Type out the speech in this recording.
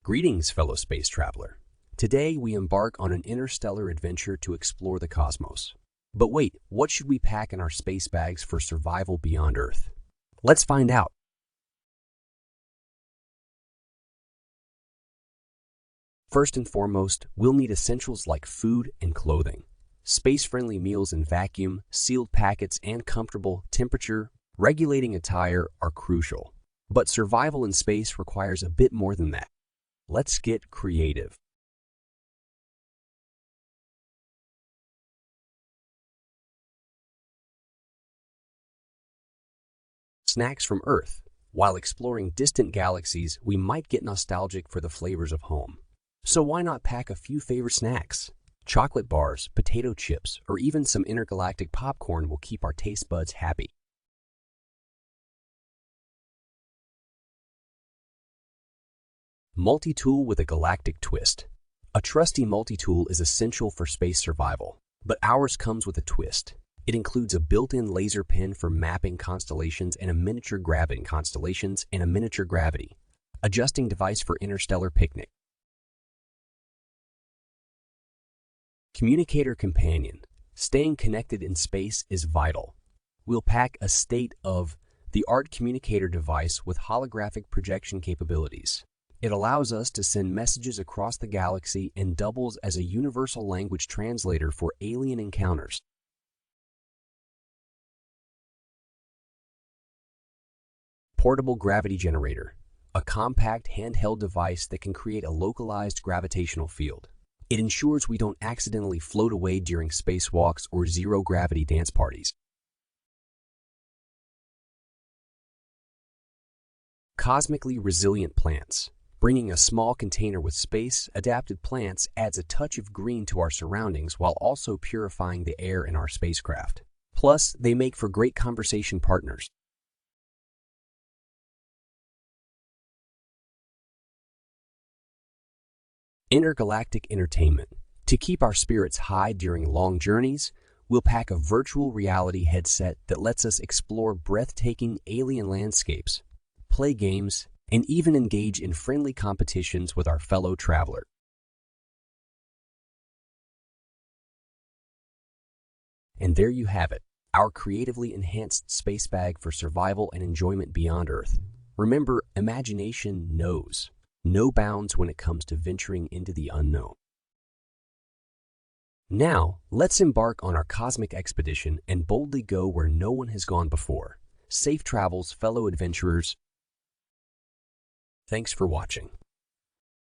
Greetings, fellow space traveler. Today we embark on an interstellar adventure to explore the cosmos. But wait, what should we pack in our space bags for survival beyond Earth? Let's find out. First and foremost, we'll need essentials like food and clothing. Space-friendly meals in vacuum, sealed packets, and comfortable temperature-regulating attire are crucial. But survival in space requires a bit more than that. Let's get creative. Snacks from Earth. While exploring distant galaxies, we might get nostalgic for the flavors of home. So why not pack a few favorite snacks? Chocolate bars, potato chips, or even some intergalactic popcorn will keep our taste buds happy. Multitool with a galactic twist. A trusty multitool is essential for space survival, but ours comes with a twist. It includes a built-in laser pen for mapping constellations and a miniature gravity, adjusting device for interstellar picnic. Communicator companion. Staying connected in space is vital. We'll pack a state-of-the-art communicator device with holographic projection capabilities. It allows us to send messages across the galaxy and doubles as a universal language translator for alien encounters. Portable gravity generator. A compact handheld device that can create a localized gravitational field. It ensures we don't accidentally float away during spacewalks or zero-gravity dance parties. Cosmically resilient plants. Bringing a small container with space-adapted plants adds a touch of green to our surroundings while also purifying the air in our spacecraft. Plus, they make for great conversation partners. Intergalactic entertainment. To keep our spirits high during long journeys, we'll pack a virtual reality headset that lets us explore breathtaking alien landscapes, play games, and even engage in friendly competitions with our fellow traveler. And there you have it, our creatively enhanced space bag for survival and enjoyment beyond Earth. Remember, imagination knows no bounds when it comes to venturing into the unknown. Now, let's embark on our cosmic expedition and boldly go where no one has gone before. Safe travels, fellow adventurers. Thanks for watching.